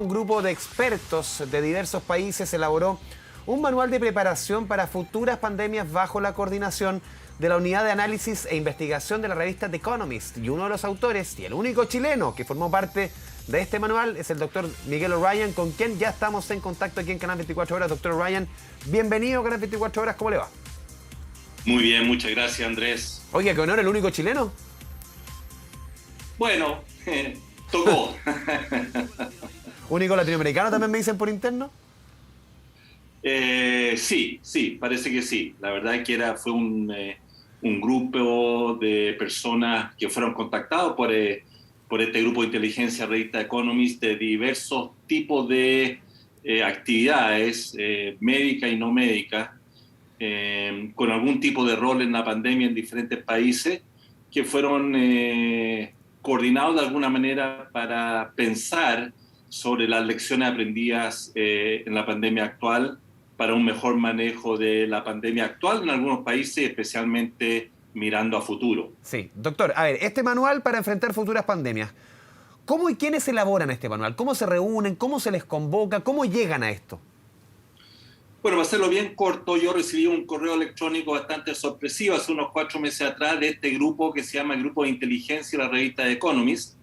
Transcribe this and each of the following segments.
Un grupo de expertos de diversos países elaboró un manual de preparación para futuras pandemias bajo la coordinación de la Unidad de Análisis e Investigación de la revista The Economist. Y uno de los autores, y el único chileno que formó parte de este manual, es el doctor Miguel O'Ryan, con quien ya estamos en contacto aquí en Canal 24 Horas. Doctor O'Ryan, bienvenido a Canal 24 Horas, ¿cómo le va? Muy bien, muchas gracias, Andrés. Oye, qué honor, el único chileno. Bueno, tocó. ¿Único latinoamericano también me dicen por interno? Sí, parece que sí. La verdad es que fue un grupo de personas que fueron contactados por este grupo de inteligencia revista Economist de diversos tipos de actividades médicas y no médicas, con algún tipo de rol en la pandemia en diferentes países, que fueron coordinados de alguna manera para pensar sobre las lecciones aprendidas en la pandemia actual, para un mejor manejo de la pandemia actual en algunos países, especialmente mirando a futuro. Sí, doctor, a ver, este manual para enfrentar futuras pandemias, ¿cómo y quiénes elaboran este manual? ¿Cómo se reúnen? ¿Cómo se les convoca? ¿Cómo llegan a esto? Bueno, para hacerlo bien corto, yo recibí un correo electrónico bastante sorpresivo hace unos 4 meses atrás de este grupo que se llama el Grupo de Inteligencia de la revista The Economist,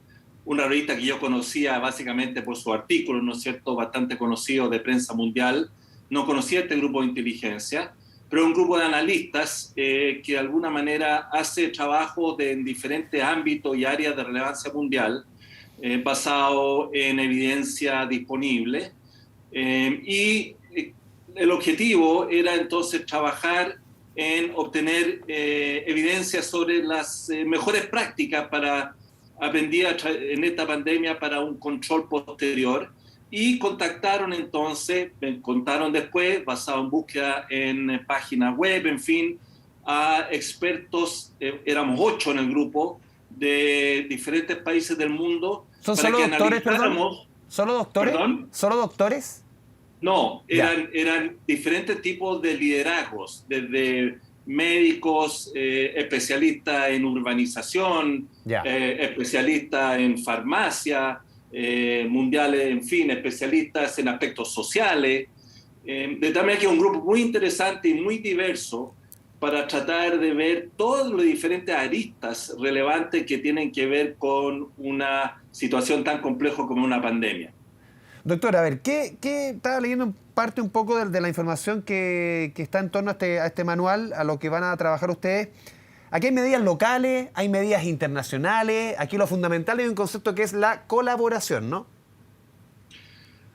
una revista que yo conocía básicamente por su artículo, ¿no es cierto?, bastante conocido de prensa mundial. No conocía este grupo de inteligencia, pero un grupo de analistas que de alguna manera hace trabajo en diferentes ámbitos y áreas de relevancia mundial, basado en evidencia disponible. Y el objetivo era entonces trabajar en obtener evidencia sobre las mejores prácticas aprendidas en esta pandemia para un control posterior. Y contactaron entonces, me contaron después, basado en búsqueda en páginas web, en fin, a expertos, éramos 8 en el grupo, de diferentes países del mundo. ¿Son para solo que doctores, perdón? ¿Solo doctores? ¿Perdón? ¿Solo doctores? No, eran diferentes tipos de liderazgos, desde médicos, especialistas en urbanización, especialistas en farmacia, mundiales, en fin, especialistas en aspectos sociales, de tal manera que es un grupo muy interesante y muy diverso para tratar de ver todas las diferentes aristas relevantes que tienen que ver con una situación tan compleja como una pandemia. Doctor, a ver, ¿qué estaba leyendo en parte un poco de la información que está en torno a este manual, a lo que van a trabajar ustedes? Aquí hay medidas locales, hay medidas internacionales, aquí lo fundamental es un concepto que es la colaboración, ¿no?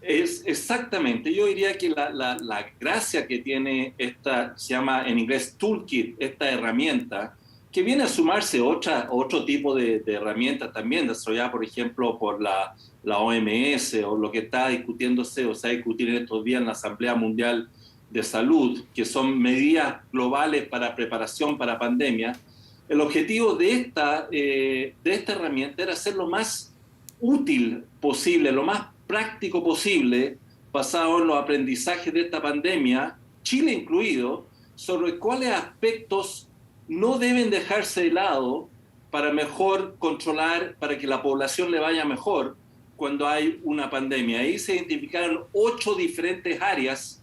Es exactamente, yo diría que la gracia que tiene esta, se llama en inglés toolkit, esta herramienta, que viene a sumarse otro tipo de herramientas también desarrolladas, por ejemplo, por la OMS, o lo que está discutiéndose o se va a discutir en estos días en la Asamblea Mundial de Salud, que son medidas globales para preparación para pandemia. El objetivo de esta herramienta era hacer lo más útil posible, lo más práctico posible, basado en los aprendizajes de esta pandemia, Chile incluido, sobre cuáles aspectos no deben dejarse de lado para mejor controlar, para que la población le vaya mejor cuando hay una pandemia. Ahí se identificaron 8 diferentes áreas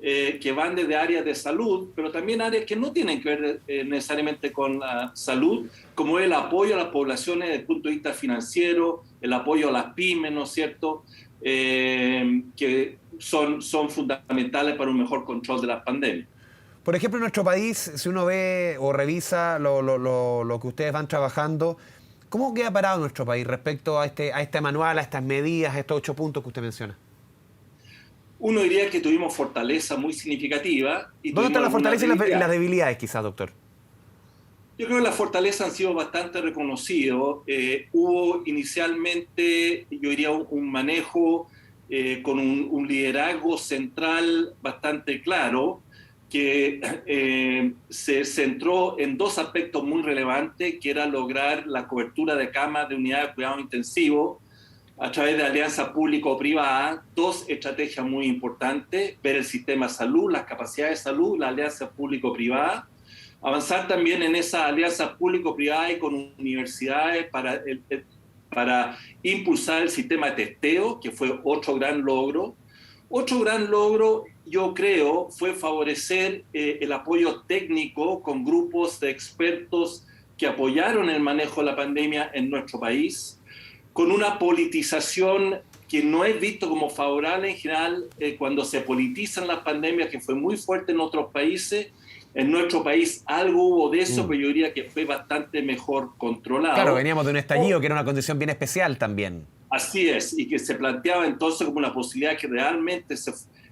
que van desde áreas de salud, pero también áreas que no tienen que ver necesariamente con la salud, como el apoyo a las poblaciones desde el punto de vista financiero, el apoyo a las pymes, ¿no es cierto?, que son fundamentales para un mejor control de las pandemias. Por ejemplo, en nuestro país, si uno ve o revisa lo que ustedes van trabajando, ¿cómo queda parado nuestro país respecto a este manual, a estas medidas, a estos 8 puntos que usted menciona? Uno diría que tuvimos fortaleza muy significativa. ¿Dónde están las fortalezas y las debilidades, quizás, doctor? Yo creo que las fortalezas han sido bastante reconocidas. Hubo inicialmente, yo diría, un manejo con un liderazgo central bastante claro, que se centró en 2 aspectos muy relevantes, que era lograr la cobertura de camas de unidades de cuidado intensivo a través de alianzas público-privadas. 2 estrategias muy importantes: ver el sistema de salud, las capacidades de salud, las alianzas público-privadas. Avanzar también en esas alianzas público-privadas y con universidades para para impulsar el sistema de testeo, que fue otro gran logro. Otro gran logro, yo creo, fue favorecer el apoyo técnico con grupos de expertos que apoyaron el manejo de la pandemia en nuestro país, con una politización que no es visto como favorable en general cuando se politizan las pandemias, que fue muy fuerte en otros países. En nuestro país algo hubo de eso, pero yo diría que fue bastante mejor controlado. Claro, veníamos de un estallido que era una condición bien especial también. Así es, y que se planteaba entonces como una posibilidad que realmente,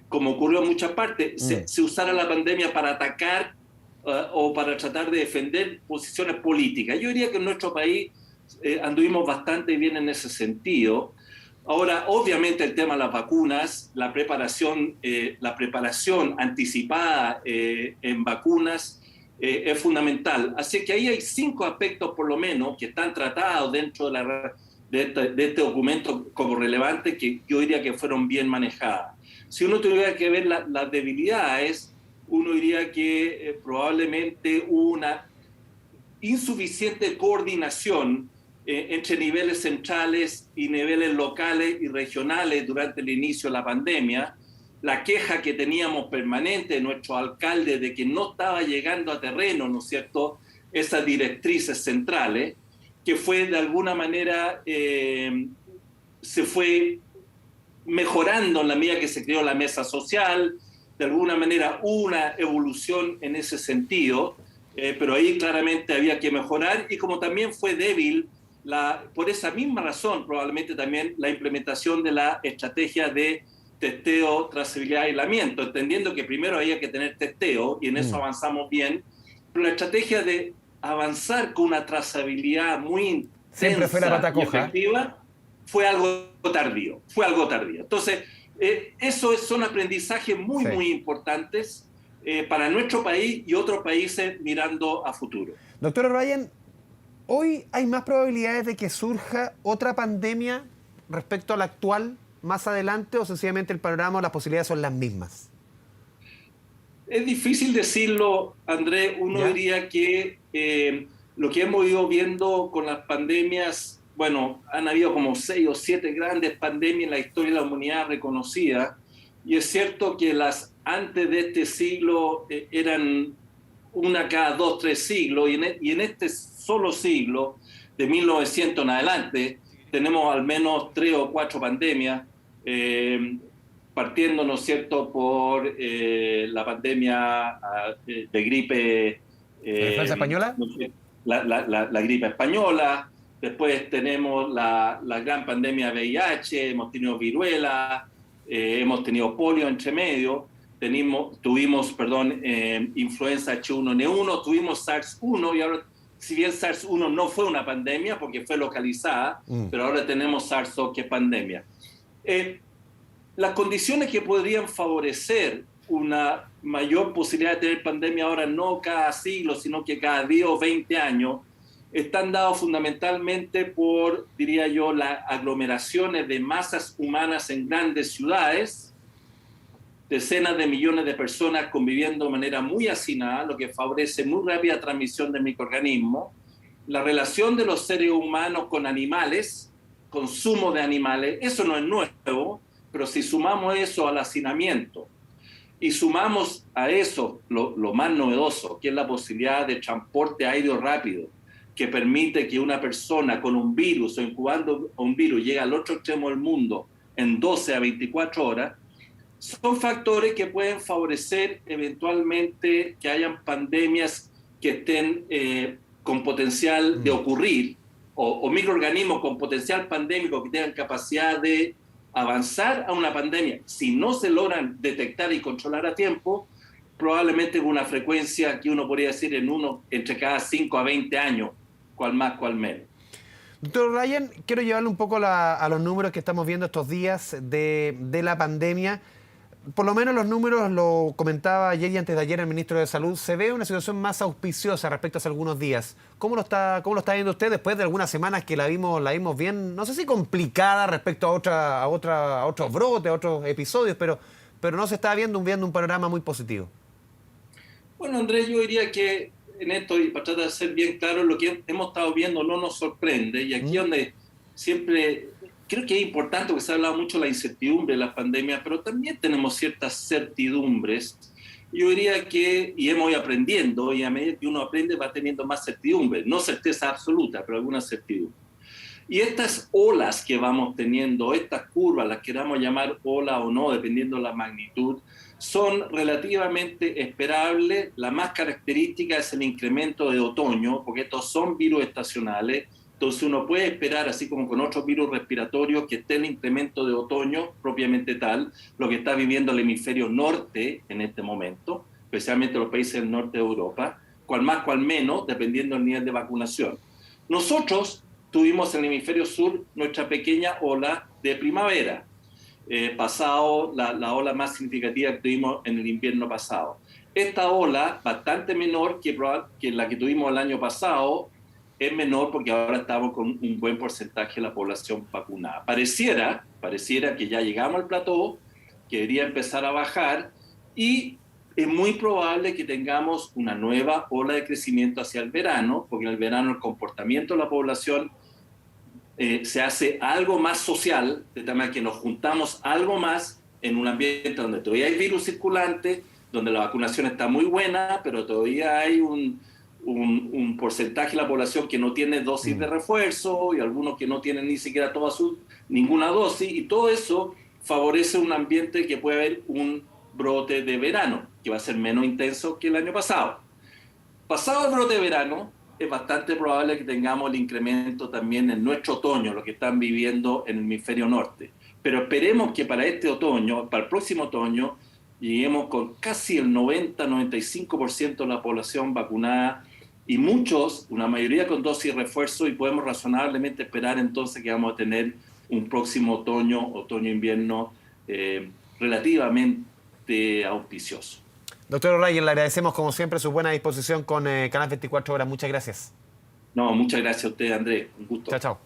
como ocurrió en muchas partes, se usara la pandemia para atacar o para tratar de defender posiciones políticas. Yo diría que en nuestro país anduvimos bastante bien en ese sentido. Ahora, obviamente el tema de las vacunas, la preparación anticipada en vacunas es fundamental. Así que ahí hay 5 aspectos por lo menos que están tratados dentro de este documento como relevantes que yo diría que fueron bien manejadas. Si uno tuviera que ver las debilidades, uno diría que probablemente hubo una insuficiente coordinación entre niveles centrales y niveles locales y regionales durante el inicio de la pandemia. La queja que teníamos permanente de nuestros alcaldes de que no estaba llegando a terreno, ¿no es cierto?, esas directrices centrales, que fue de alguna manera, se fue mejorando en la medida que se creó la mesa social. De alguna manera hubo una evolución en ese sentido, pero ahí claramente había que mejorar, y como también fue débil, por esa misma razón probablemente también la implementación de la estrategia de testeo, trazabilidad y aislamiento, entendiendo que primero había que tener testeo, y en eso avanzamos bien, pero la estrategia de avanzar con una trazabilidad muy intensa y efectiva fue algo tardío. Entonces, esos son aprendizajes muy importantes para nuestro país y otros países mirando a futuro. Doctor O'Brien, ¿hoy hay más probabilidades de que surja otra pandemia respecto a la actual más adelante, o sencillamente el panorama o las posibilidades son las mismas? Es difícil decirlo, Andrés. Uno diría que lo que hemos ido viendo con las pandemias, bueno, han habido como 6 o 7 grandes pandemias en la historia de la humanidad reconocida, y es cierto que las antes de este siglo eran una cada 2 o 3 siglos, y en este solo siglo, de 1900 en adelante, tenemos al menos 3 o 4 pandemias, partiendo, ¿no es cierto?, por la pandemia de gripe. ¿La influenza española? La gripe española. Después tenemos la gran pandemia de VIH, hemos tenido viruela, hemos tenido polio entre medio, tuvimos influenza H1N1, tuvimos SARS-1, y ahora, si bien SARS-1 no fue una pandemia porque fue localizada, pero ahora tenemos SARS-CoV, que es pandemia. Las condiciones que podrían favorecer una mayor posibilidad de tener pandemia ahora, no cada siglo, sino que cada 10 o 20 años, están dados fundamentalmente por, diría yo, las aglomeraciones de masas humanas en grandes ciudades, decenas de millones de personas conviviendo de manera muy hacinada, lo que favorece muy rápida transmisión de microorganismos, la relación de los seres humanos con animales, consumo de animales. Eso no es nuevo, pero si sumamos eso al hacinamiento y sumamos a eso lo más novedoso, que es la posibilidad de transporte aéreo rápido, que permite que una persona con un virus o incubando un virus llegue al otro extremo del mundo en 12 a 24 horas, son factores que pueden favorecer eventualmente que hayan pandemias que estén con potencial de ocurrir, o microorganismos con potencial pandémico que tengan capacidad de avanzar a una pandemia. Si no se logran detectar y controlar a tiempo, probablemente con una frecuencia que uno podría decir entre cada 5 a 20 años, cual más, cual menos. Doctor Ryan, quiero llevarle un poco a los números que estamos viendo estos días de la pandemia. Por lo menos los números, lo comentaba ayer y antes de ayer el ministro de Salud, se ve una situación más auspiciosa respecto a hace algunos días. ¿Cómo lo está viendo usted después de algunas semanas que la vimos bien, no sé si complicada respecto a otros brotes, a otros episodios, pero no se está viendo un panorama muy positivo? Bueno, Andrés, yo diría que en esto, y para tratar de ser bien claro, lo que hemos estado viendo no nos sorprende, y aquí es donde siempre creo que es importante, porque se ha hablado mucho de la incertidumbre de las pandemias, pero también tenemos ciertas certidumbres. Yo diría que, y hemos ido aprendiendo, y a medida que uno aprende va teniendo más certidumbre, no certeza absoluta, pero alguna certidumbre. Y estas olas que vamos teniendo, estas curvas, las queramos llamar ola o no, dependiendo de la magnitud, son relativamente esperables. La más característica es el incremento de otoño, porque estos son virus estacionales. Entonces uno puede esperar, así como con otros virus respiratorios, que esté el incremento de otoño propiamente tal, lo que está viviendo el hemisferio norte en este momento, especialmente los países del norte de Europa, cual más, cual menos, dependiendo del nivel de vacunación. Nosotros tuvimos en el hemisferio sur nuestra pequeña ola de primavera, pasado la ola más significativa que tuvimos en el invierno pasado. Esta ola, bastante menor que la que tuvimos el año pasado, es menor porque ahora estamos con un buen porcentaje de la población vacunada. Pareciera que ya llegamos al plató, que debería empezar a bajar, y es muy probable que tengamos una nueva ola de crecimiento hacia el verano, porque en el verano el comportamiento de la población se hace algo más social, de tal manera que nos juntamos algo más en un ambiente donde todavía hay virus circulante, donde la vacunación está muy buena, pero todavía hay un porcentaje de la población que no tiene dosis de refuerzo y algunos que no tienen ni siquiera ninguna dosis, y todo eso favorece un ambiente que puede haber un brote de verano, que va a ser menos intenso que el año pasado. Pasado el brote de verano, es bastante probable que tengamos el incremento también en nuestro otoño, lo que están viviendo en el hemisferio norte. Pero esperemos que para este otoño, para el próximo otoño, lleguemos con casi el 90-95% de la población vacunada y muchos, una mayoría con dosis de refuerzo, y podemos razonablemente esperar entonces que vamos a tener un próximo otoño-invierno relativamente auspicioso. Doctor O'Reilly, le agradecemos como siempre su buena disposición con Canal 24 Horas. Muchas gracias. No, muchas gracias a usted, Andrés. Un gusto. Chao, chao.